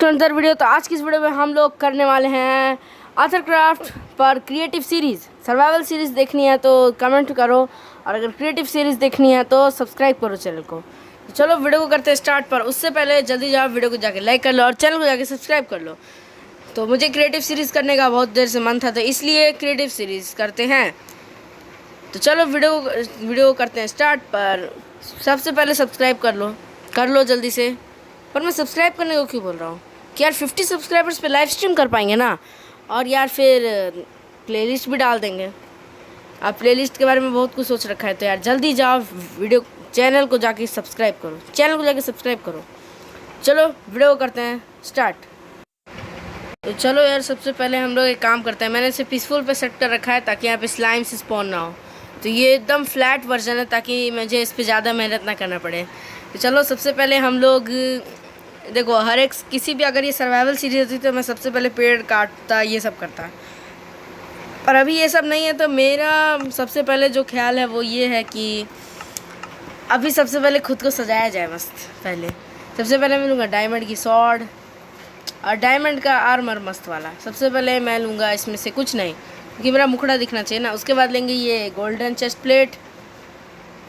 To another video. तो आज की इस वीडियो में हम लोग करने वाले हैं आर्थरक्राफ्ट पर क्रिएटिव सीरीज़। सर्वाइवल सीरीज़ देखनी है तो कमेंट करो, और अगर क्रिएटिव सीरीज़ देखनी है तो सब्सक्राइब करो चैनल को। तो चलो वीडियो को करते हैं स्टार्ट। पर उससे पहले जल्दी जाओ वीडियो को जाके लाइक कर लो और चैनल को जाके सब्सक्राइब कर लो। तो मुझे क्रिएटिव सीरीज़ करने का बहुत देर से मन था, तो इसलिए क्रिएटिव सीरीज़ करते हैं। तो चलो वीडियो करते हैं स्टार्ट। पर सबसे पहले सब्सक्राइब कर लो जल्दी से। पर मैं सब्सक्राइब करने को क्यों बोल रहा हूँ कि यार 50 सब्सक्राइबर्स पे लाइव स्ट्रीम कर पाएंगे ना, और यार फिर प्लेलिस्ट भी डाल देंगे। अब प्लेलिस्ट के बारे में बहुत कुछ सोच रखा है, तो यार जल्दी जाओ चैनल को जाके सब्सक्राइब करो। चलो वीडियो को करते हैं स्टार्ट। तो चलो यार सबसे पहले हम लोग एक काम करते हैं। मैंने इसे पीसफुल पे सेट कर रखा है ताकि यहाँ पे स्लाइम्स स्पॉन ना हो। तो ये एकदम फ्लैट वर्जन है ताकि मुझे इस पर ज़्यादा मेहनत ना करना पड़े। तो चलो सबसे पहले हम लोग देखो, हर एक किसी भी अगर ये सर्वाइवल सीरीज होती तो मैं सबसे पहले पेड़ काटता, ये सब करता। पर अभी ये सब नहीं है, तो मेरा सबसे पहले जो ख्याल है वो ये है कि अभी सबसे पहले खुद को सजाया जाए मस्त। पहले सबसे पहले मैं लूँगा डायमंड की सॉर्ड और डायमंड का आर्मर मस्त वाला। सबसे पहले मैं लूँगा इसमें से कुछ नहीं, क्योंकि मेरा मुखड़ा दिखना चाहिए ना। उसके बाद लेंगे ये गोल्डन चेस्ट प्लेट,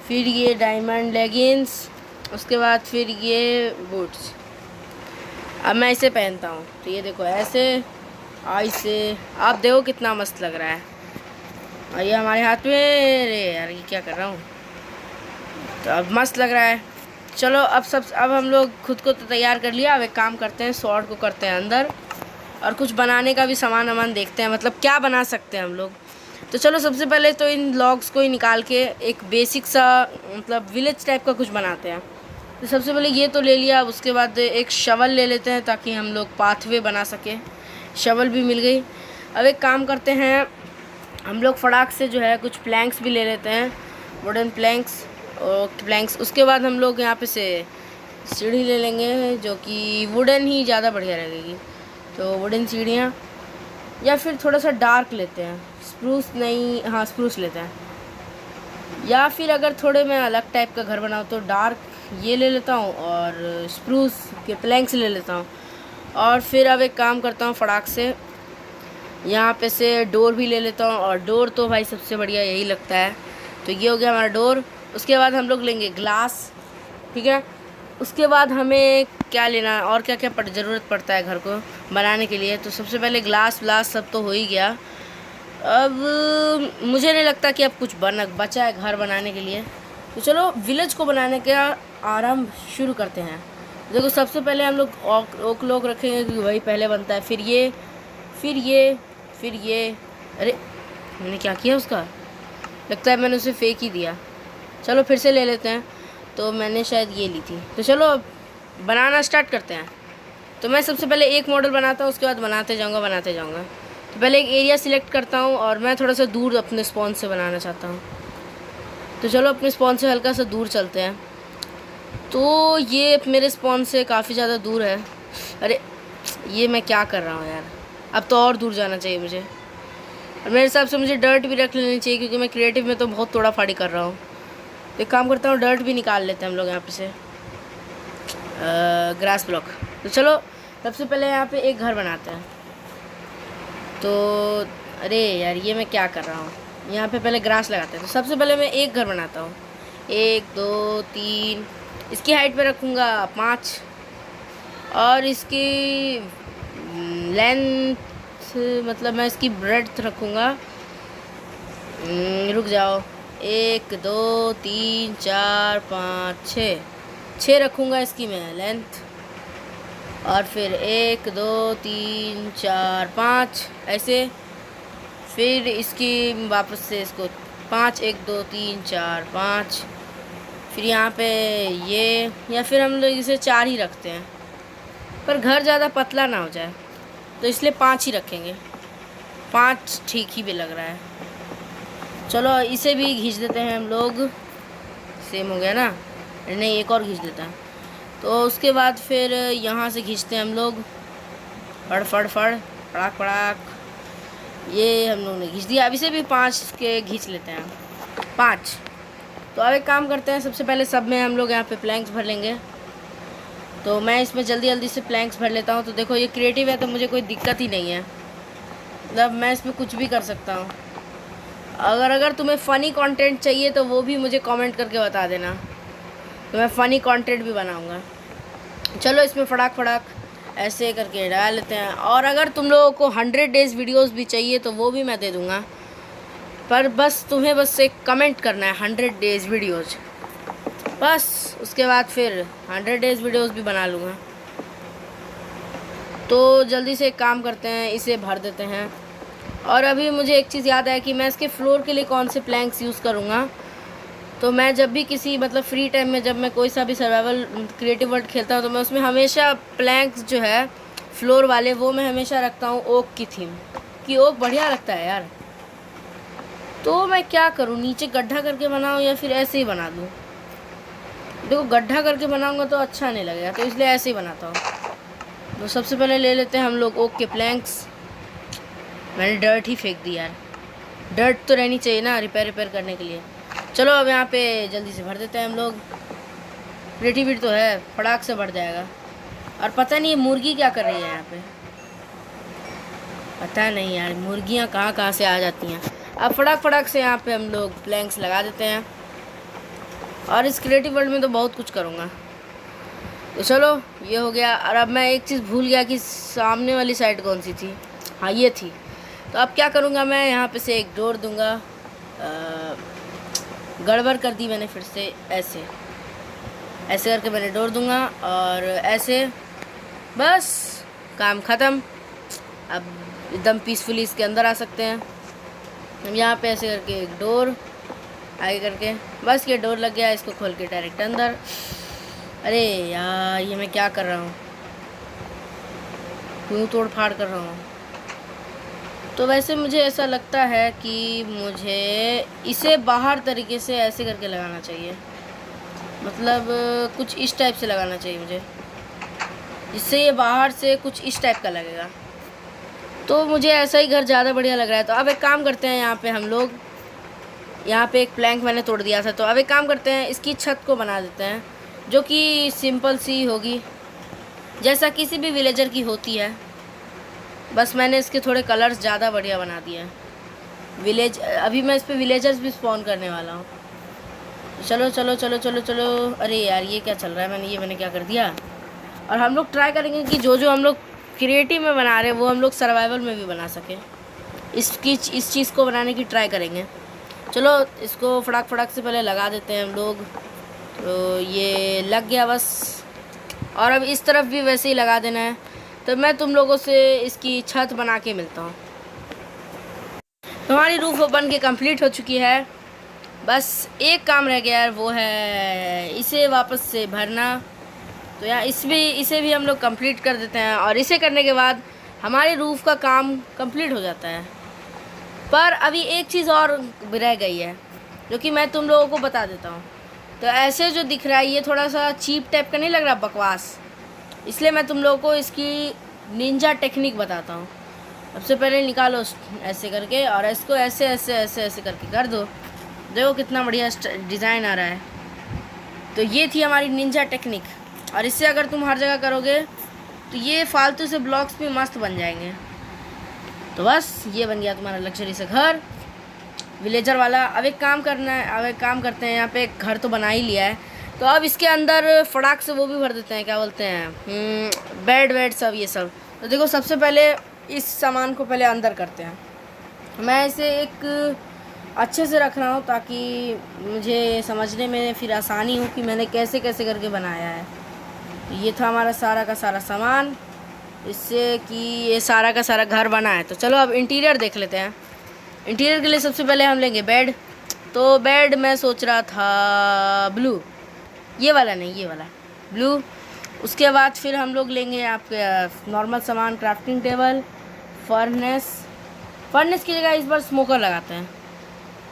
फिर ये डायमंड लेगिंग्स, उसके बाद फिर ये बूट्स। अब मैं इसे पहनता हूँ तो ये देखो ऐसे, ऐसे आप देखो कितना मस्त लग रहा है। और ये हमारे हाथ में, अरे यार ये क्या कर रहा हूँ, तो अब मस्त लग रहा है। चलो अब हम लोग खुद को तो तैयार कर लिया। अब एक काम करते हैं, स्वॉर्ड को करते हैं अंदर, और कुछ बनाने का भी सामान देखते हैं, मतलब क्या बना सकते हैं हम लोग। तो चलो सबसे पहले तो इन लॉग्स को ही निकाल के एक बेसिक सा मतलब विलेज टाइप का कुछ बनाते हैं। तो सबसे पहले ये तो ले लिया। उसके बाद एक शवल ले लेते हैं ताकि हम लोग पाथवे बना सकें। शवल भी मिल गई। अब एक काम करते हैं, हम लोग फटाक से जो है कुछ प्लैंक्स भी ले लेते हैं, वुडन प्लैंक्स। उसके बाद हम लोग यहाँ पे से सीढ़ी ले लेंगे, जो कि वुडन ही ज़्यादा बढ़िया लगेगी। तो वुडन सीढ़ियाँ, या फिर थोड़ा सा डार्क लेते हैं, स्प्रूस नहीं, हाँ स्प्रूस लेते हैं। या फिर अगर थोड़े मैं अलग टाइप का घर बनाऊँ तो डार्क ये ले लेता हूँ और स्प्रूस के प्लैंक्स ले लेता हूँ। और फिर अब एक काम करता हूँ, फटाक से यहाँ पे से डोर भी ले लेता हूँ। और डोर तो भाई सबसे बढ़िया यही लगता है। तो ये हो गया हमारा डोर। उसके बाद हम लोग लेंगे ग्लास, ठीक है। उसके बाद हमें क्या लेना और क्या क्या ज़रूरत पड़ता है घर को बनाने के लिए। तो सबसे पहले ग्लास सब तो हो ही गया। अब मुझे नहीं लगता कि अब कुछ बचा है घर बनाने के लिए। तो चलो विलेज को बनाने का आरंभ शुरू करते हैं। देखो सबसे पहले हम लोग ओक लोग रखेंगे क्योंकि वही पहले बनता है। फिर ये अरे मैंने क्या किया, उसका लगता है मैंने उसे फेंक ही दिया। चलो फिर से ले लेते हैं। तो मैंने शायद ये ली थी। तो चलो बनाना स्टार्ट करते हैं। तो मैं सबसे पहले एक मॉडल बनाता हूँ, उसके बाद बनाते जाऊँगा। तो पहले एक एरिया सिलेक्ट करता हूँ, और मैं थोड़ा सा दूर अपने स्पॉन से बनाना चाहता हूँ। तो चलो अपने स्पॉन से हल्का सा दूर चलते हैं। तो ये मेरे स्पॉन से काफ़ी ज़्यादा दूर है। अरे ये मैं क्या कर रहा हूँ यार, अब तो और दूर जाना चाहिए मुझे। और मेरे हिसाब से मुझे डर्ट भी रख लेनी चाहिए, क्योंकि मैं क्रिएटिव में तो बहुत तोड़ा फाड़ी कर रहा हूँ। तो एक काम करता हूँ, डर्ट भी निकाल लेते हैं हम लोग यहाँ पे से, ग्रास ब्लॉक। तो चलो सबसे पहले यहाँ पे एक घर बनाते हैं। तो अरे यार ये मैं क्या कर रहा हूँ, यहाँ पे पहले ग्रास लगाते हैं। तो सबसे पहले मैं एक घर बनाता हूँ, 1 2 3। इसकी हाइट पे रखूँगा 5, और इसकी लेंथ मतलब मैं इसकी ब्रेड्थ रखूँगा, रुक जाओ, 1 2 3 4 5 6 रखूँगा इसकी मैं लेंथ। और फिर 1 2 3 4 5 ऐसे। फिर इसकी वापस से इसको 5 1 2 3 4 5। फिर यहाँ पे ये, या फिर हम लोग इसे 4 ही रखते हैं, पर घर ज़्यादा पतला ना हो जाए, तो इसलिए 5 ही रखेंगे। 5 ठीक ही भी लग रहा है। चलो इसे भी खींच देते हैं हम लोग। सेम हो गया ना, नहीं एक और खींच देता है। तो उसके बाद फिर यहाँ से खींचते हैं हम लोग, फड़ाक। ये हम लोग ने खींच दिया। अब इसे भी 5 के खींच लेते हैं, 5। तो अब एक काम करते हैं, सबसे पहले सब में हम लोग यहाँ पे प्लैंक्स भर लेंगे। तो मैं इसमें जल्दी जल्दी से प्लैंक्स भर लेता हूँ। तो देखो ये क्रिएटिव है तो मुझे कोई दिक्कत ही नहीं है, मतलब मैं इसमें कुछ भी कर सकता हूँ। अगर तुम्हें फ़नी कंटेंट चाहिए तो वो भी मुझे कमेंट करके बता देना, तो मैं फ़नी कंटेंट भी बनाऊँगा। चलो इसमें फटाक फटाक ऐसे करके डाल लेते हैं। और अगर तुम लोगों को 100 डेज़ वीडियोस भी चाहिए तो वो भी मैं दे दूँगा, पर बस तुम्हें बस एक कमेंट करना है 100 डेज़ वीडियोज़, बस उसके बाद फिर 100 डेज़ वीडियोस भी बना लूँगा। तो जल्दी से एक काम करते हैं, इसे भर देते हैं। और अभी मुझे एक चीज़ याद है कि मैं इसके फ्लोर के लिए कौन से प्लैंक्स यूज़ करूँगा। तो मैं जब भी किसी मतलब फ्री टाइम में जब मैं कोई सा भी सर्वाइवल क्रिएटिव वर्ल्ड खेलता हूँ तो मैं उसमें हमेशा प्लैंक्स जो है फ्लोर वाले वो मैं हमेशा रखता हूँ ओक की थीम, कि ओक बढ़िया लगता है यार। तो मैं क्या करूँ, नीचे गड्ढा करके बनाऊँ या फिर ऐसे ही बना दूँ। देखो गड्ढा करके बनाऊँगा तो अच्छा नहीं लगेगा, तो इसलिए ऐसे ही बनाता हूँ। तो सबसे पहले ले लेते हैं हम लोग ओक के प्लैंक्स। मैंने डर्ट ही फेंक दी यार, डर्ट तो रहनी चाहिए ना रिपेयर करने के लिए। चलो अब यहाँ पे जल्दी से भर देते हैं हम लोग। क्रिएटिविटी तो है, फटाक से भर जाएगा। और पता नहीं ये मुर्गी क्या कर रही है यहाँ पे, पता नहीं यार मुर्गियाँ कहाँ से आ जाती हैं। अब फटाक से यहाँ पे हम लोग प्लैंक्स लगा देते हैं। और इस क्रिएटिव वर्ल्ड में तो बहुत कुछ करूँगा। तो चलो ये हो गया। और अब मैं एक चीज़ भूल गया कि सामने वाली साइड कौन सी थी, हाँ ये थी। तो अब क्या करूँगा, मैं यहाँ पे से एक डोर दूँगा। गड़बड़ कर दी मैंने फिर से, ऐसे करके मैंने डोर दूँगा और ऐसे, बस काम ख़त्म। अब एकदम पीसफुली इसके अंदर आ सकते हैं हम। यहाँ पे ऐसे करके एक डोर आगे करके, बस ये डोर लग गया, इसको खोल के डायरेक्ट अंदर। अरे यार ये मैं क्या कर रहा हूँ, क्यों तोड़ फाड़ कर रहा हूँ। तो वैसे मुझे ऐसा लगता है कि मुझे इसे बाहर तरीके से ऐसे करके लगाना चाहिए, मतलब कुछ इस टाइप से लगाना चाहिए मुझे, जिससे ये बाहर से कुछ इस टाइप का लगेगा। तो मुझे ऐसा ही घर ज़्यादा बढ़िया लग रहा है। तो अब एक काम करते हैं, यहाँ पे हम लोग, यहाँ पे एक प्लैंक मैंने तोड़ दिया था, तो अब एक काम करते हैं इसकी छत को बना देते हैं, जो कि सिंपल सी होगी जैसा किसी भी विलेजर की होती है। बस मैंने इसके थोड़े कलर्स ज़्यादा बढ़िया बना दिए हैं। विलेज, अभी मैं इस पर विलेजर्स भी स्पॉन करने वाला हूँ। चलो चलो चलो चलो चलो। अरे यार ये क्या चल रहा है, मैंने क्या कर दिया। और हम लोग ट्राई करेंगे कि जो हम लोग क्रिएटिव में बना रहे हैं वो हम लोग सर्वाइवल में भी बना सकें। इस चीज़ को बनाने की ट्राई करेंगे। चलो इसको फटाक से पहले लगा देते हैं हम लोग। तो ये लग गया बस। और अब इस तरफ भी वैसे ही लगा देना है। तो मैं तुम लोगों से इसकी छत बना के मिलता हूँ। तो हमारी रूफ बन के कंप्लीट हो चुकी है। बस एक काम रह गया है, वो है इसे वापस से भरना। तो यार इसे भी हम लोग कंप्लीट कर देते हैं। और इसे करने के बाद हमारे रूफ का काम कंप्लीट हो जाता है। पर अभी एक चीज़ और रह गई है, जो कि मैं तुम लोगों को बता देता हूँ। तो ऐसे जो दिख रहा है ये थोड़ा सा चीप टाइप का नहीं लग रहा, बकवास, इसलिए मैं तुम लोगों को इसकी निंजा टेक्निक बताता हूँ। सबसे पहले निकालो ऐसे करके और इसको ऐसे ऐसे ऐसे ऐसे करके कर दो। देखो कितना बढ़िया डिज़ाइन आ रहा है। तो ये थी हमारी निंजा टेक्निक। और इससे अगर तुम हर जगह करोगे तो ये फालतू से ब्लॉक्स भी मस्त बन जाएंगे। तो बस ये बन गया तुम्हारा लग्जरी से घर, विलेजर वाला। अब एक काम करते हैं, यहाँ पे एक घर तो बना ही लिया है। तो अब इसके अंदर फटाक से वो भी भर देते हैं, क्या बोलते हैं, बेड वेड सब ये सब। तो देखो सबसे पहले इस सामान को पहले अंदर करते हैं। मैं इसे एक अच्छे से रख रहा हूँ ताकि मुझे समझने में फिर आसानी हो कि मैंने कैसे कैसे करके बनाया है। तो ये था हमारा सारा का सारा सामान, इससे कि ये सारा का सारा घर बना है। तो चलो अब इंटीरियर देख लेते हैं। इंटीरियर के लिए सबसे पहले हम लेंगे बेड। तो बेड मैं सोच रहा था ब्लू, ये वाला नहीं, ये वाला ब्लू। उसके बाद फिर हम लोग लेंगे आपके नॉर्मल सामान, क्राफ्टिंग टेबल, फर्नेस की जगह इस बार स्मोकर लगाते हैं,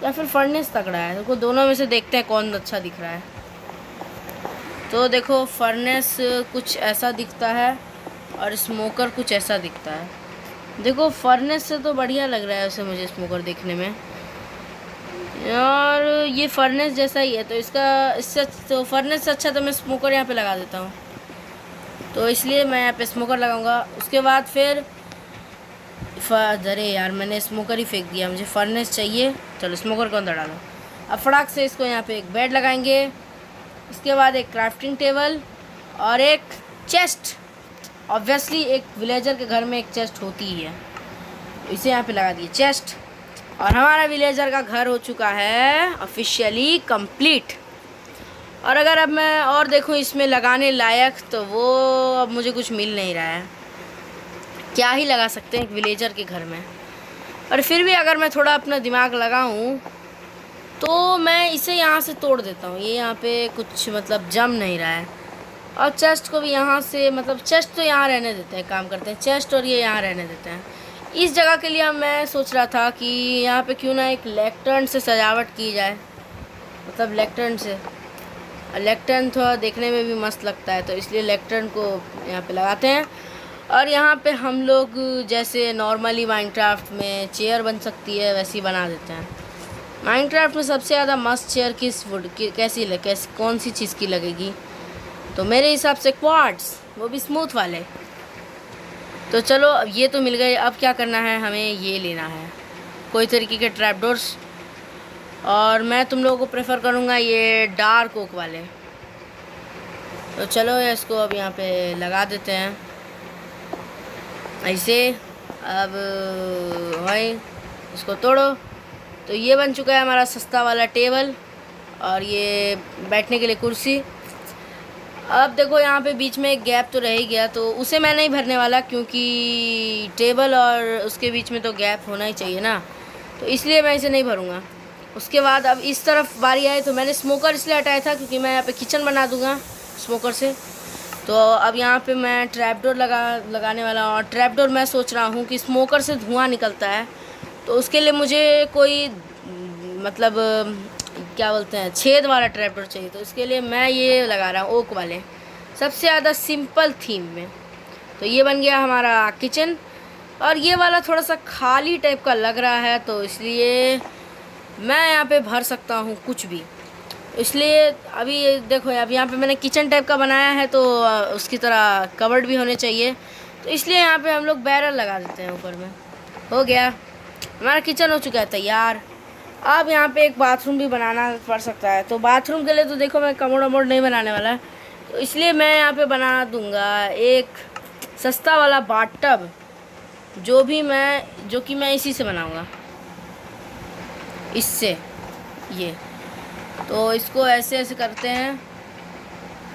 या फिर फर्नेस तगड़ा है। देखो दोनों में से देखते हैं कौन अच्छा दिख रहा है। तो देखो फर्नेस कुछ ऐसा दिखता है और स्मोकर कुछ ऐसा दिखता है। देखो फर्नेस से तो बढ़िया लग रहा है वैसे मुझे स्मोकर देखने में, और ये फर्नेस जैसा ही है। तो इससे तो फर्नेस से अच्छा तो मैं स्मोकर यहाँ पे लगा देता हूँ। तो इसलिए मैं यहाँ पे स्मोकर लगाऊंगा। उसके बाद फिर अरे यार मैंने स्मोकर ही फेंक दिया, मुझे फर्नेस चाहिए। चलो स्मोकर को अंदर डालो। अब फटाक से इसको यहाँ पे एक बेड लगाएंगे, इसके बाद एक क्राफ्टिंग टेबल और एक चेस्ट। ऑब्वियसली एक विलेजर के घर में एक चेस्ट होती ही है, इसे यहाँ पे लगा दिए चेस्ट। और हमारा विलेजर का घर हो चुका है ऑफिशियली कंप्लीट। और अगर अब मैं और देखूँ इसमें लगाने लायक, तो वो अब मुझे कुछ मिल नहीं रहा है। क्या ही लगा सकते हैं एक विलेजर के घर में। और फिर भी अगर मैं थोड़ा अपना दिमाग लगाऊं तो मैं इसे यहाँ से तोड़ देता हूँ। ये यहाँ पे कुछ मतलब जम नहीं रहा है। और चेस्ट को भी यहाँ से, मतलब चेस्ट तो यहाँ रहने देते हैं, काम करते हैं चेस्ट, और ये यहाँ रहने देते हैं। इस जगह के लिए मैं सोच रहा था कि यहाँ पे क्यों ना एक लेक्टर्न से सजावट की जाए, मतलब लेक्टर्न से। लेक्टर्न थोड़ा देखने में भी मस्त लगता है, तो इसलिए लेक्टर्न को यहाँ पे लगाते हैं। और यहाँ पे हम लोग जैसे नॉर्मली माइनक्राफ्ट में चेयर बन सकती है वैसी बना देते हैं। माइनक्राफ्ट में सबसे ज़्यादा मस्त चेयर किस वुड की कैसी कौन सी चीज़ की लगेगी? तो मेरे हिसाब से क्वार्ट्स, वो भी स्मूथ वाले। तो चलो अब ये तो मिल गए, अब क्या करना है, हमें ये लेना है कोई तरीके के ट्रैपडोर्स। और मैं तुम लोगों को प्रेफर करूँगा ये डार्क ओक वाले। तो चलो इसको अब यहाँ पे लगा देते हैं ऐसे। अब भाई इसको तोड़ो। तो ये बन चुका है हमारा सस्ता वाला टेबल और ये बैठने के लिए कुर्सी। अब देखो यहाँ पे बीच में एक गैप तो रह ही गया, तो उसे मैं नहीं भरने वाला, क्योंकि टेबल और उसके बीच में तो गैप होना ही चाहिए ना, तो इसलिए मैं इसे नहीं भरूँगा। उसके बाद अब इस तरफ बारी आए, तो मैंने स्मोकर इसलिए हटाया था क्योंकि मैं यहाँ पे किचन बना दूँगा स्मोकर से। तो अब यहाँ पे मैं ट्रैपडोर लगाने वाला हूँ। और ट्रैपडोर मैं सोच रहा हूँ कि स्मोकर से धुआं निकलता है, तो उसके लिए मुझे कोई मतलब क्या बोलते हैं छेद वाला ट्रैपडोर चाहिए। तो इसके लिए मैं ये लगा रहा हूँ ओक वाले, सबसे ज़्यादा सिंपल थीम में। तो ये बन गया हमारा किचन। और ये वाला थोड़ा सा खाली टाइप का लग रहा है, तो इसलिए मैं यहाँ पे भर सकता हूँ कुछ भी। इसलिए अभी देखो अब यहाँ पे मैंने किचन टाइप का बनाया है, तो उसकी तरह कवर्ड भी होने चाहिए। तो इसलिए यहाँ पे हम लोग बैरल लगा देते हैं ऊपर में। हो गया हमारा किचन, हो चुका है तैयार। अब यहाँ पे एक बाथरूम भी बनाना पड़ सकता है, तो बाथरूम के लिए तो देखो मैं कमोड वमोड नहीं बनाने वाला, तो इसलिए मैं यहाँ पे बना दूँगा एक सस्ता वाला बाथटब, जो कि मैं इसी से बनाऊँगा, इससे। ये तो इसको ऐसे ऐसे करते हैं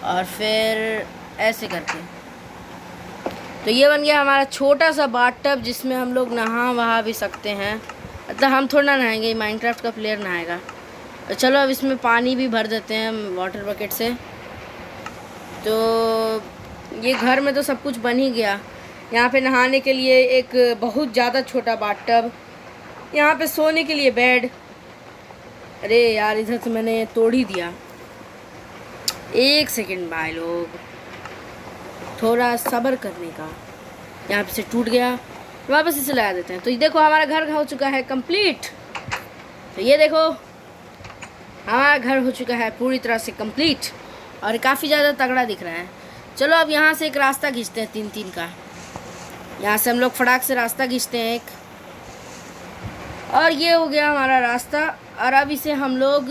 और फिर ऐसे करते हैं। तो ये बन गया हमारा छोटा सा बाथटब, जिसमें हम लोग नहा वहा भी सकते हैं। मतलब हम थोड़ा ना नहाएंगे, माइनक्राफ्ट का प्लेयर नहाएगा। तो चलो अब इसमें पानी भी भर देते हैं वाटर बकेट से। तो ये घर में तो सब कुछ बन ही गया। यहाँ पे नहाने के लिए एक बहुत ज़्यादा छोटा बाथटब, यहाँ पे सोने के लिए बेड। अरे यार इधर से मैंने तोड़ ही दिया, एक सेकंड भाई लोग, थोड़ा सब्र करने का। यहाँ पे से टूट गया, वापस इसे लगा देते हैं। तो ये देखो हमारा घर हो चुका है कंप्लीट। तो ये देखो हमारा घर हो चुका है पूरी तरह से कंप्लीट और काफ़ी ज़्यादा तगड़ा दिख रहा है। चलो अब यहाँ से एक रास्ता खींचते हैं 3-3 का। यहाँ से हम लोग फटाक से रास्ता खींचते हैं एक, और ये हो गया हमारा रास्ता। और अब इसे हम लोग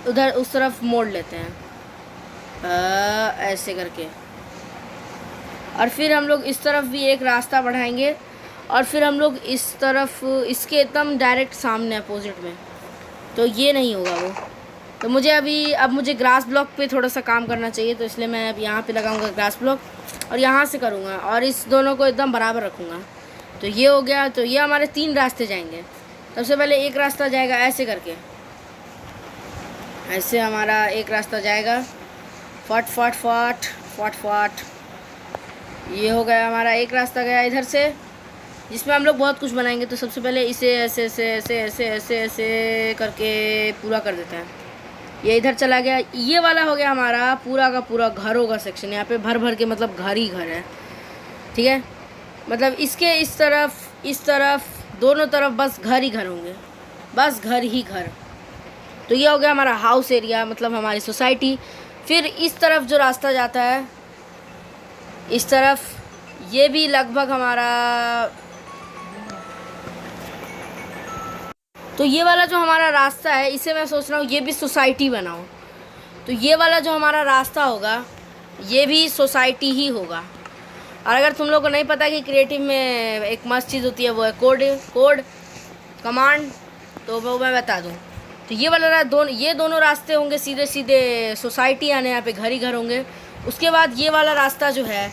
उधर उस तरफ मोड़ लेते हैं ऐसे करके। और फिर हम लोग इस तरफ भी एक रास्ता बढ़ाएंगे, और फिर हम लोग इस तरफ, इसके एकदम डायरेक्ट सामने अपोजिट में। तो ये नहीं होगा वो। तो मुझे अब मुझे ग्रास ब्लॉक पे थोड़ा सा काम करना चाहिए, तो इसलिए मैं अब यहाँ पे लगाऊंगा ग्रास ब्लॉक और यहाँ से करूँगा और इस दोनों को एकदम बराबर रखूँगा। तो ये हो गया। तो ये हमारे 3 रास्ते जाएंगे। सबसे पहले एक रास्ता जाएगा ऐसे करके, ऐसे हमारा एक रास्ता जाएगा फट फट फट फट फट। ये हो गया हमारा एक रास्ता गया इधर से, जिसमें हम लोग बहुत कुछ बनाएंगे। तो सबसे पहले इसे ऐसे ऐसे ऐसे ऐसे ऐसे ऐसे करके पूरा कर देते हैं। ये इधर चला गया। ये वाला हो गया हमारा पूरा का पूरा घरों का सेक्शन। यहाँ पे भर भर के मतलब घर ही घर है, ठीक है। मतलब इसके इस तरफ दोनों तरफ बस घर ही घर होंगे, बस घर ही घर। तो ये हो गया हमारा हाउस एरिया, मतलब हमारी सोसाइटी। फिर इस तरफ जो रास्ता जाता है इस तरफ ये भी लगभग हमारा, तो ये वाला जो हमारा रास्ता है इसे मैं सोच रहा हूँ ये भी सोसाइटी बनाऊँ। तो ये वाला जो हमारा रास्ता होगा ये भी सोसाइटी ही होगा। और अगर तुम लोग को नहीं पता कि क्रिएटिव में एक मस्त चीज़ होती है वो है कोड कमांड, तो वो मैं बता दूँ। तो ये वाला ये दोनों रास्ते होंगे सीधे सीधे सोसाइटी आने, यहाँ पे घर ही घर होंगे। उसके बाद ये वाला रास्ता जो है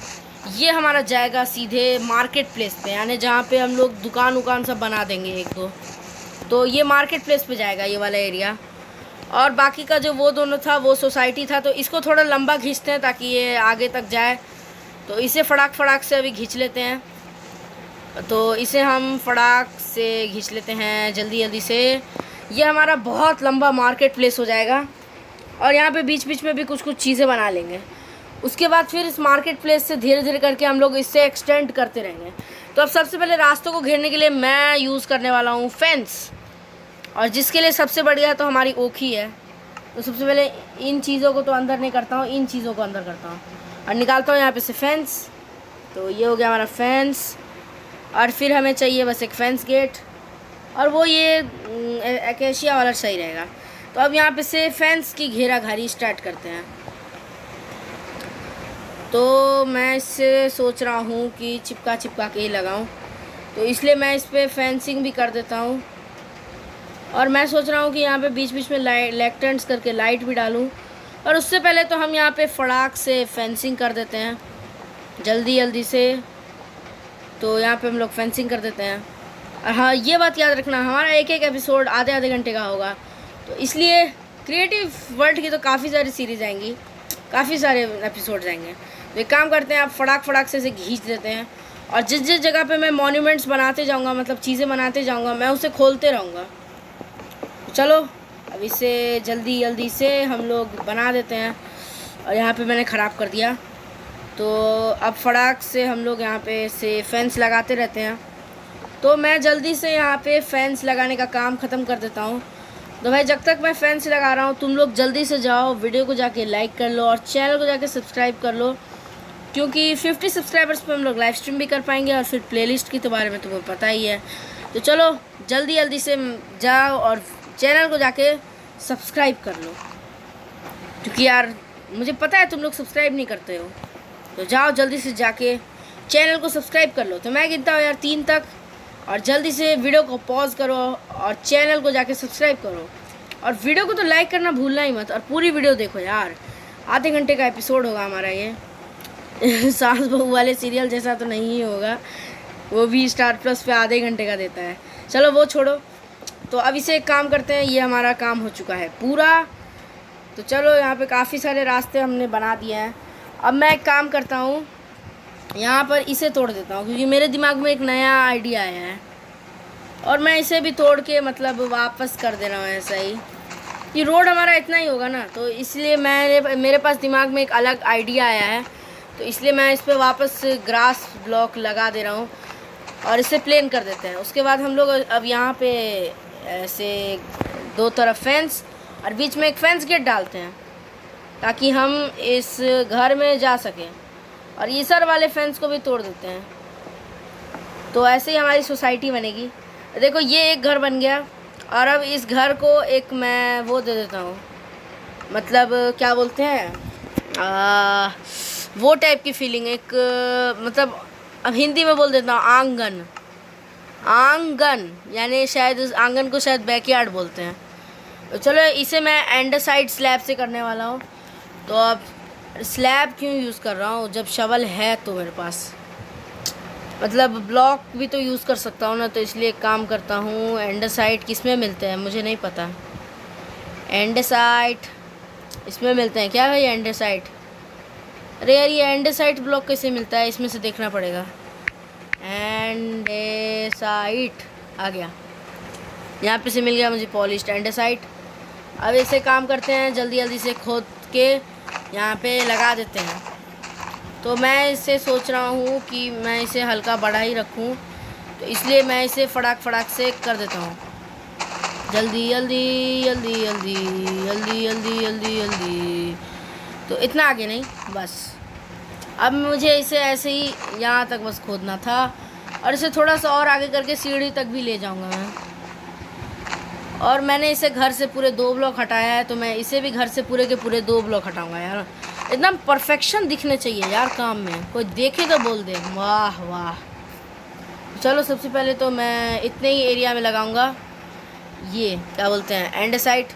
ये हमारा जाएगा सीधे मार्केट प्लेस पे, यानी जहाँ पे हम लोग दुकान उकान सब बना देंगे एक दो, तो ये मार्केट प्लेस पे जाएगा ये वाला एरिया। और बाकी का जो वो दोनों था वो सोसाइटी था। तो इसको थोड़ा लंबा खींचते हैं ताकि ये आगे तक जाए। तो इसे फटाक से अभी खींच लेते हैं। तो इसे हम फटाक से खींच लेते हैं जल्दी से। ये हमारा बहुत लंबा मार्केट प्लेस हो जाएगा और यहाँ पे बीच बीच में भी कुछ चीज़ें बना लेंगे। उसके बाद फिर इस मार्केट प्लेस से धीरे धीरे करके हम लोग इससे एक्सटेंड करते रहेंगे। तो अब सबसे पहले रास्तों को घेरने के लिए मैं यूज़ करने वाला हूँ फेंस, और जिसके लिए सबसे बढ़िया तो हमारी ओक ही है। तो सबसे पहले इन चीज़ों को तो अंदर नहीं करता हूँ, इन चीज़ों को अंदर करता हूँ और निकालता हूँ यहाँ पे से फेंस। तो ये हो गया हमारा फेंस। और फिर हमें चाहिए बस एक फेंस गेट, और वो ये एकेशिया वाला सही रहेगा। तो अब यहाँ पे से फेंस की घेराघारी स्टार्ट करते हैं। तो मैं इससे सोच रहा हूँ कि चिपका के ही लगाऊँ, तो इसलिए मैं इस पर फेंसिंग भी कर देता हूँ। और मैं सोच रहा हूँ कि यहाँ पे बीच बीच में लेफ्ट करके लाइट भी डालूँ। और उससे पहले तो हम यहाँ पे फटाक से फेंसिंग कर देते हैं जल्दी से। तो यहाँ पे हम लोग फेंसिंग कर देते हैं। और हाँ, ये बात याद रखना, हमारा एक एपिसोड आधे घंटे का होगा, तो इसलिए क्रिएटिव वर्ल्ड की तो काफ़ी सारी सीरीज़ आएंगी, काफ़ी सारे एपिसोड आएंगे। तो एक काम करते हैं, आप फटाक से इसे खींच देते हैं। और जिस जगह पे मैं मॉन्यूमेंट्स बनाते जाऊँगा, मतलब चीज़ें बनाते जाऊँगा, मैं उसे खोलते रहूँगा। चलो अब इसे जल्दी से हम लोग बना देते हैं। और यहाँ पे मैंने ख़राब कर दिया, तो अब फटाक से हम लोग यहाँ पे से फेंस लगाते रहते हैं। तो मैं जल्दी से यहाँ पे फेंस लगाने का काम ख़त्म कर देता हूँ। तो भाई जब तक मैं फेंस लगा रहा हूँ तुम लोग जल्दी से जाओ, वीडियो को जाके लाइक कर लो और चैनल को जाके सब्सक्राइब कर लो, क्योंकि 50 सब्सक्राइबर्स पे हम लोग लाइव स्ट्रीम भी कर पाएंगे। और फिर प्लेलिस्ट की तो बारे में तुम्हें पता ही है। तो चलो जल्दी से जाओ और चैनल को जाके सब्सक्राइब कर लो, क्योंकि यार मुझे पता है तुम लोग सब्सक्राइब नहीं करते हो। तो जाओ जल्दी से जाके चैनल को सब्सक्राइब कर लो। तो मैं गिनता हूँ यार 3 तक, और जल्दी से वीडियो को पॉज करो और चैनल को जाके सब्सक्राइब करो। और वीडियो को तो लाइक करना भूलना ही मत, और पूरी वीडियो देखो यार। आधे घंटे का एपिसोड होगा हमारा ये सास बहू वाले सीरियल जैसा तो नहीं ही होगा, वो भी स्टार प्लस पे आधे घंटे का देता है। चलो वो छोड़ो। तो अब इसे एक काम करते हैं, ये हमारा काम हो चुका है पूरा। तो चलो यहाँ पे काफ़ी सारे रास्ते हमने बना दिए हैं। अब मैं एक काम करता हूँ, यहाँ पर इसे तोड़ देता हूँ, क्योंकि मेरे दिमाग में एक नया आइडिया आया है और मैं इसे भी तोड़ के मतलब वापस कर दे रहा हूँ ऐसा ही। ये रोड हमारा इतना ही होगा ना, तो इसलिए मेरे पास दिमाग में एक अलग आइडिया आया है। तो इसलिए मैं इस पर वापस ग्रास ब्लॉक लगा दे रहा हूँ और इसे प्लेन कर देते हैं। उसके बाद हम लोग अब यहाँ पे ऐसे 2 तरफ फेंस और बीच में एक फेंस गेट डालते हैं, ताकि हम इस घर में जा सकें। और ये सर वाले फेंस को भी तोड़ देते हैं। तो ऐसे ही हमारी सोसाइटी बनेगी। देखो ये एक घर बन गया, और अब इस घर को एक मैं वो दे देता हूँ, मतलब क्या बोलते हैं, वो टाइप की फीलिंग, एक मतलब अब हिंदी में बोल देता हूँ आंगन, यानी शायद उस आंगन को शायद बैकयार्ड बोलते हैं। तो चलो इसे मैं एंडसाइड स्लैब से करने वाला हूँ। तो अब स्लैब क्यों यूज़ कर रहा हूँ जब शवल है तो मेरे पास, मतलब ब्लॉक भी तो यूज़ कर सकता हूँ ना। तो इसलिए एक काम करता हूँ, एंडसाइड किस में मिलते हैं मुझे नहीं पता। एंडसाइड इसमें मिलते हैं क्या भाई एंडसाइड? अरे यार ये एंडसाइड ब्लॉक कैसे मिलता है, इसमें से देखना पड़ेगा। एंडसाइट आ गया, यहाँ पे से मिल गया मुझे पॉलिश्ड एंडसाइट। अब इसे काम करते हैं, जल्दी से खोद के यहाँ पे लगा देते हैं। तो मैं इसे सोच रहा हूँ कि मैं इसे हल्का बड़ा ही रखूँ, तो इसलिए मैं इसे फटाक से कर देता हूँ। जल्दी। तो इतना आगे नहीं, बस अब मुझे इसे ऐसे ही यहाँ तक बस खोदना था और इसे थोड़ा सा और आगे करके सीढ़ी तक भी ले जाऊँगा मैं। और मैंने इसे घर से पूरे 2 ब्लॉक हटाया है, तो मैं इसे भी घर से पूरे के पूरे 2 ब्लॉक हटाऊँगा यार। एकदम परफेक्शन दिखने चाहिए यार काम में, कोई देखे तो बोल दे वाह वाह। चलो सबसे पहले तो मैं इतने ही एरिया में लगाऊंगा, ये क्या बोलते हैं एंडेसाइट,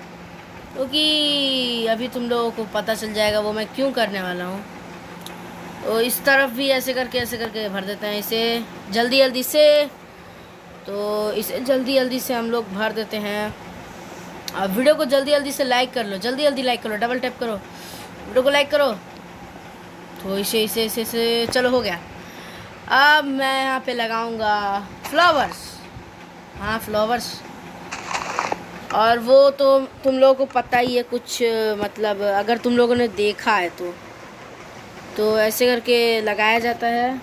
क्योंकि अभी तुम लोगों को पता चल जाएगा वो मैं क्यों करने वाला हूँ। तो इस तरफ भी ऐसे करके भर देते हैं इसे जल्दी जल्दी से। तो इसे जल्दी जल्दी से हम लोग भर देते हैं। अब वीडियो को जल्दी जल्दी से लाइक कर लो, जल्दी जल्दी लाइक करो, डबल टैप करो, वीडियो को लाइक करो। तो इसे चलो हो गया। अब मैं यहाँ पे लगाऊंगा फ्लावर्स, हाँ फ्लावर्स। और वो तो तुम लोगों को पता ही है कुछ, मतलब अगर तुम लोगों ने देखा है तो ऐसे करके लगाया जाता है,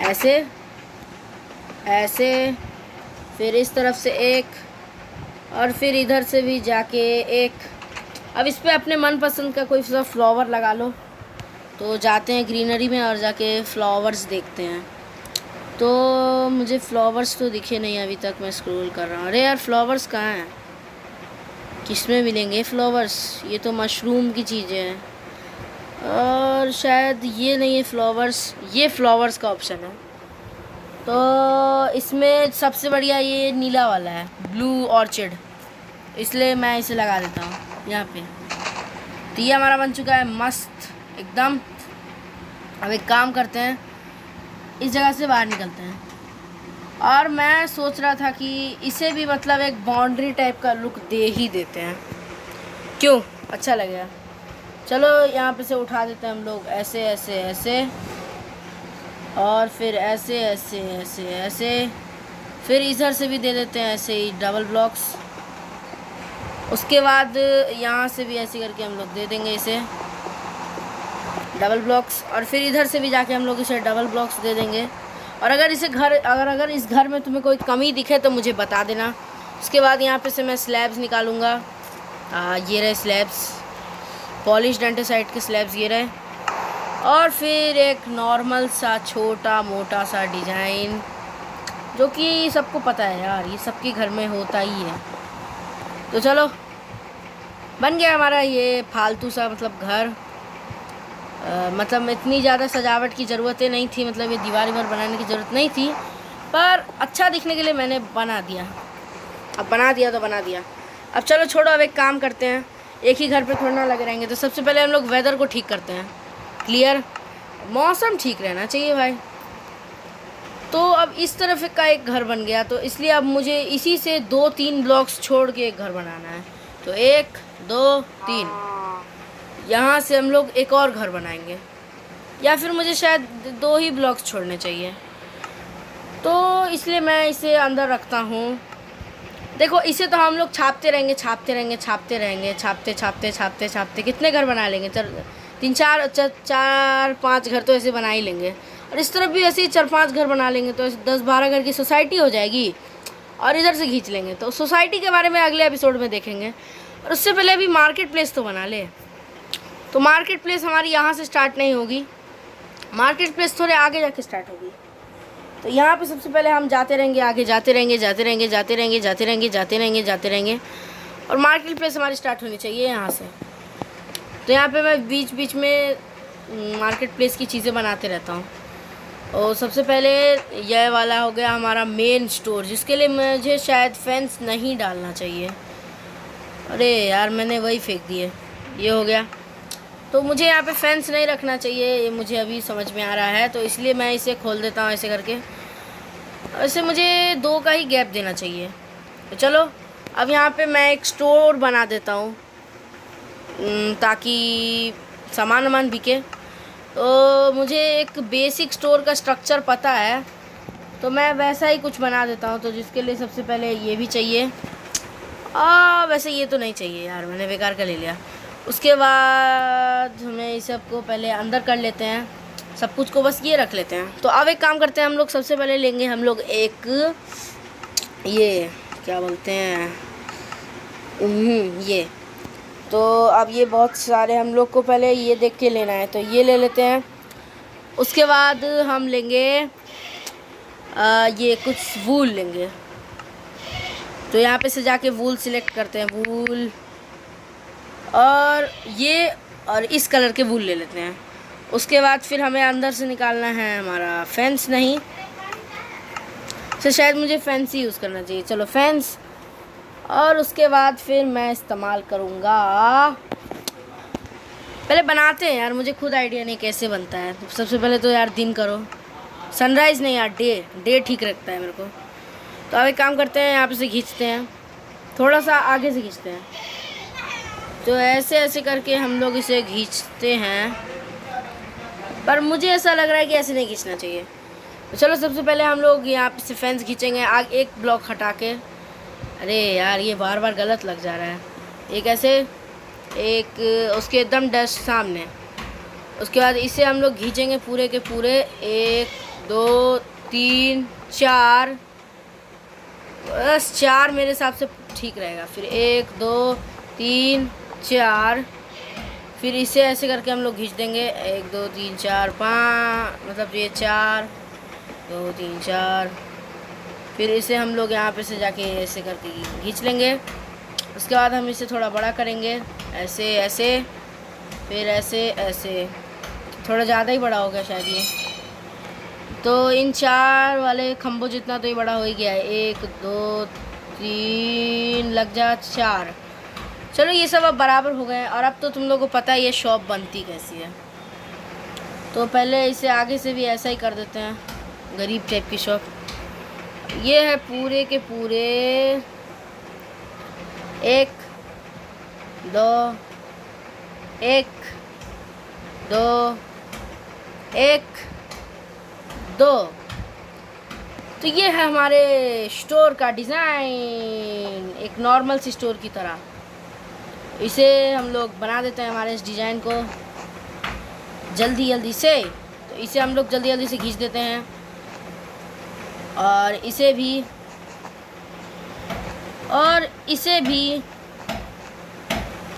ऐसे ऐसे, फिर इस तरफ से एक और फिर इधर से भी जाके एक। अब इस पे अपने मनपसंद का कोई सा फ्लावर लगा लो। तो जाते हैं ग्रीनरी में और जाके फ्लावर्स देखते हैं। तो मुझे फ्लावर्स तो दिखे नहीं अभी तक, मैं स्क्रॉल कर रहा हूँ। अरे यार फ्लावर्स कहाँ हैं, किस में मिलेंगे फ्लावर्स? ये तो मशरूम की चीज़ें हैं और शायद ये नहीं है फ्लावर्स, ये फ्लावर्स का ऑप्शन है। तो इसमें सबसे बढ़िया ये नीला वाला है, ब्लू ऑर्चिड, इसलिए मैं इसे लगा देता हूँ यहाँ पे। तो ये हमारा बन चुका है मस्त एकदम। अब एक काम करते हैं, इस जगह से बाहर निकलते हैं। और मैं सोच रहा था कि इसे भी मतलब एक बाउंड्री टाइप का लुक दे ही देते हैं, क्यों, अच्छा लगेगा। चलो यहाँ पे से उठा देते हैं हम लोग, ऐसे ऐसे ऐसे और फिर ऐसे ऐसे ऐसे ऐसे, फिर इधर से भी दे देते हैं ऐसे ही डबल ब्लॉक्स। उसके बाद यहाँ से भी ऐसे करके हम लोग दे देंगे इसे डबल ब्लॉक्स, और फिर इधर से भी जाके हम लोग इसे डबल ब्लॉक्स दे देंगे। और अगर अगर इस घर में तुम्हें कोई कमी दिखे तो मुझे बता देना। उसके बाद यहाँ पे से मैं स्लैब्स निकालूँगा, ये रहे स्लैब्स, पॉलिश एंडेसाइट के स्लैब्स ये रहे। और फिर एक नॉर्मल सा छोटा मोटा सा डिज़ाइन, जो कि सबको पता है यार, ये सबके घर में होता ही है। तो चलो बन गया हमारा ये फालतू सा मतलब घर। मतलब इतनी ज़्यादा सजावट की ज़रूरतें नहीं थी, मतलब ये दीवार बनाने की ज़रूरत नहीं थी, पर अच्छा दिखने के लिए मैंने बना दिया। अब बना दिया तो बना दिया। अब चलो छोड़ो, अब एक काम करते हैं, एक ही घर पे थोड़ा ना लगे रहेंगे। तो सबसे पहले हम लोग वेदर को ठीक करते हैं, क्लियर, मौसम ठीक रहना चाहिए भाई। तो अब इस तरफ का एक घर बन गया, तो इसलिए अब मुझे इसी से 2-3 ब्लॉक्स छोड़ के एक घर बनाना है। तो 1 2 3 यहाँ से हम लोग एक और घर बनाएंगे, या फिर मुझे शायद 2 ही ब्लॉक्स छोड़ने चाहिए। तो इसलिए मैं इसे अंदर रखता हूँ। देखो इसे तो हम लोग छापते रहेंगे, छापते कितने घर बना लेंगे, 4-5 घर तो ऐसे बना ही लेंगे। और इस तरफ भी ऐसे ही 4-5 घर बना लेंगे, तो 10-12 घर की सोसाइटी हो जाएगी। और इधर से खींच लेंगे। तो सोसाइटी के बारे में अगले एपिसोड में देखेंगे। और उससे पहले अभी मार्केट प्लेस तो बना ले। तो मार्केट प्लेस हमारी यहाँ से स्टार्ट नहीं होगी, मार्केट प्लेस थोड़े आगे जाके स्टार्ट होगी। तो यहाँ पे सबसे पहले हम जाते रहेंगे, आगे जाते रहेंगे और मार्केट प्लेस हमारी स्टार्ट होनी चाहिए यहाँ से। तो यहाँ पे मैं बीच बीच में मार्केट प्लेस की चीज़ें बनाते रहता हूँ। और सबसे पहले यह वाला हो गया हमारा मेन स्टोर, जिसके लिए मुझे शायद फेंस नहीं डालना चाहिए। अरे यार मैंने वही फेंक दिए, ये हो गया। तो मुझे यहाँ पे फेंस नहीं रखना चाहिए, ये मुझे अभी समझ में आ रहा है। तो इसलिए मैं इसे खोल देता हूँ ऐसे करके। ऐसे मुझे 2 का ही गैप देना चाहिए। तो चलो अब यहाँ पे मैं एक स्टोर बना देता हूँ, ताकि सामान बिके। तो मुझे एक बेसिक स्टोर का स्ट्रक्चर पता है, तो मैं वैसा ही कुछ बना देता हूँ। तो जिसके लिए सबसे पहले ये भी चाहिए, वैसे ये तो नहीं चाहिए यार, मैंने बेकार का ले लिया। उसके बाद हमें इस सब को पहले अंदर कर लेते हैं, सब कुछ को बस ये रख लेते हैं। तो अब एक काम करते हैं, हम लोग सबसे पहले लेंगे हम लोग एक ये क्या बोलते हैं, तो अब ये बहुत सारे हम लोग को पहले ये देख के लेना है, तो ये ले लेते हैं। उसके बाद हम लेंगे ये कुछ वूल लेंगे। तो यहाँ पे से जाके वूल सिलेक्ट करते हैं, वूल, और ये और इस कलर के वूल ले लेते हैं। उसके बाद फिर हमें अंदर से निकालना है हमारा फेंस, नहीं तो शायद मुझे फेंस ही यूज़ करना चाहिए, चलो फेंस। और उसके बाद फिर मैं इस्तेमाल करूँगा, पहले बनाते हैं यार, मुझे खुद आइडिया नहीं कैसे बनता है। तो सबसे पहले तो यार दिन करो, सनराइज़ नहीं यार, डे ठीक रखता है मेरे को। तो अब एक काम करते हैं, यहाँ पे से खींचते हैं, थोड़ा सा आगे से खींचते हैं। तो ऐसे ऐसे करके हम लोग इसे खींचते हैं, पर मुझे ऐसा लग रहा है कि ऐसे नहीं खींचना चाहिए। तो चलो सबसे पहले हम लोग यहाँ पे से फेंस खींचेंगे आगे एक ब्लॉक हटा के। अरे यार ये बार बार गलत लग जा रहा है। एक ऐसे, एक उसके एकदम डस्ट सामने। उसके बाद इसे हम लोग खींचेंगे पूरे के पूरे, 1 2 3 4, बस 4 मेरे हिसाब से ठीक रहेगा। फिर 1 2 3 4, फिर इसे ऐसे करके हम लोग खींच देंगे, 1 2 3 4 5, मतलब ये 4 2 3 4। फिर इसे हम लोग यहाँ पे से जाके ऐसे करके खींच लेंगे। उसके बाद हम इसे थोड़ा बड़ा करेंगे, ऐसे ऐसे, फिर ऐसे ऐसे, थोड़ा ज़्यादा ही बड़ा हो गया शायद ये। तो इन 4 वाले खंभों जितना तो ये बड़ा हो ही गया है, 1 2 3 लग जा 4। चलो ये सब अब बराबर हो गए। और अब तो तुम लोगों को पता है ये शॉप बनती कैसी है। तो पहले इसे आगे से भी ऐसा ही कर देते हैं, गरीब टाइप की शॉप। ये है पूरे के पूरे 1 2 1 2 1 2। तो ये है हमारे स्टोर का डिज़ाइन, एक नॉर्मल सी स्टोर की तरह। इसे हम लोग बना देते हैं हमारे इस डिज़ाइन को जल्दी जल्दी से। तो इसे हम लोग जल्दी जल्दी से खींच देते हैं, और इसे भी, और इसे भी,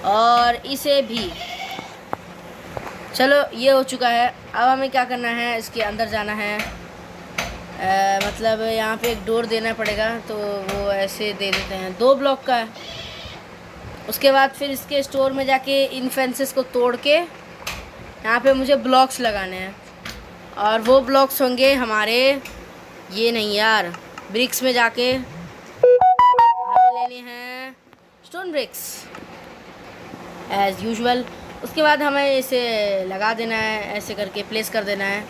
और इसे भी। चलो ये हो चुका है। अब हमें क्या करना है, इसके अंदर जाना है, मतलब यहाँ पे एक डोर देना पड़ेगा। तो वो ऐसे दे देते हैं, 2 ब्लॉक का है। उसके बाद फिर इसके स्टोर में जाके इन फेंसेस को तोड़ के यहाँ पे मुझे ब्लॉक्स लगाने हैं, और वो ब्लॉक्स होंगे हमारे, ये नहीं यार, ब्रिक्स में जाके हमें लेने हैं स्टोन ब्रिक्स एज़ यूजुअल। उसके बाद हमें इसे लगा देना है, ऐसे करके प्लेस कर देना है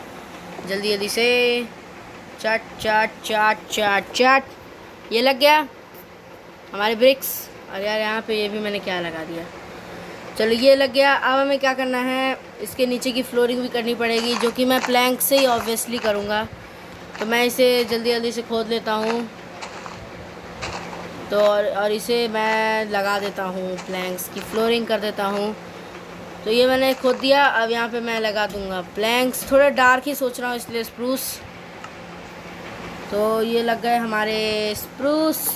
जल्दी जल्दी से, चाट चाट चाट चाट चाट। ये लग गया हमारे ब्रिक्स। और यार यहाँ पे ये भी मैंने क्या लगा दिया, चलो ये लग गया। अब हमें क्या करना है, इसके नीचे की फ्लोरिंग भी करनी पड़ेगी, जो कि मैं प्लैंक से ही ऑब्वियसली करूँगा। तो मैं इसे जल्दी जल्दी से खोद लेता हूँ, तो और इसे मैं लगा देता हूँ, प्लैंक्स की फ्लोरिंग कर देता हूँ। तो ये मैंने खोद दिया। अब यहाँ पे मैं लगा दूँगा प्लैंक्स, थोड़ा डार्क ही सोच रहा हूँ इसलिए स्प्रूस। तो ये लग गए हमारे स्प्रूस।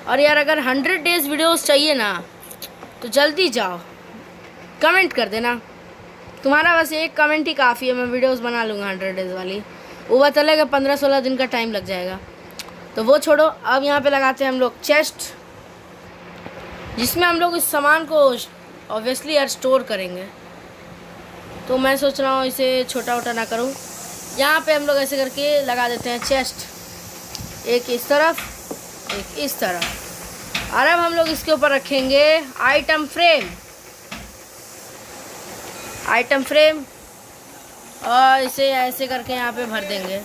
और यार अगर 100 डेज़ वीडियोस चाहिए ना, तो जल्दी जाओ कमेंट कर देना, तुम्हारा बस एक कमेंट ही काफ़ी है, मैं वीडियोस बना लूँगा 100 डेज़ वाली। वो चलेगा 15-16 दिन का टाइम लग जाएगा, तो वो छोड़ो। अब यहाँ पे लगाते हैं हम लोग चेस्ट, जिसमें हम लोग इस सामान को ऑब्वियसली यार स्टोर करेंगे। तो मैं सोच रहा हूँ इसे छोटा वोटा ना करूँ। यहाँ पे हम लोग ऐसे करके लगा देते हैं चेस्ट, एक इस तरफ एक इस तरफ। और अब हम लोग इसके ऊपर रखेंगे आइटम फ्रेम, और इसे ऐसे करके यहाँ पे भर देंगे,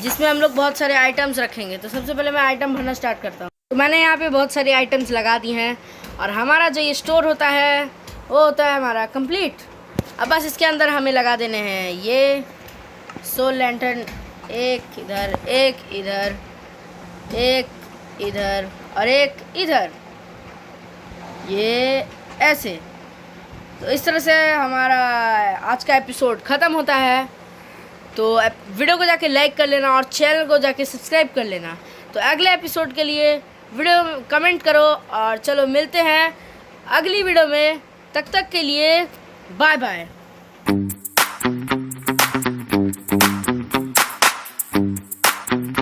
जिसमें हम लोग बहुत सारे आइटम्स रखेंगे। तो सबसे पहले मैं आइटम भरना स्टार्ट करता हूँ। तो मैंने यहाँ पे बहुत सारी आइटम्स लगा दी हैं, और हमारा जो ये स्टोर होता है वो होता है हमारा कंप्लीट। अब बस इसके अंदर हमें लगा देने हैं ये सोल लैंटर्न, एक इधर, एक इधर, एक इधर, और एक इधर, ये ऐसे। तो इस तरह से हमारा आज का एपिसोड ख़त्म होता है। तो वीडियो को जाके लाइक कर लेना, और चैनल को जाके सब्सक्राइब कर लेना। तो अगले एपिसोड के लिए वीडियो कमेंट करो, और चलो मिलते हैं अगली वीडियो में। तब तक के लिए बाय बाय।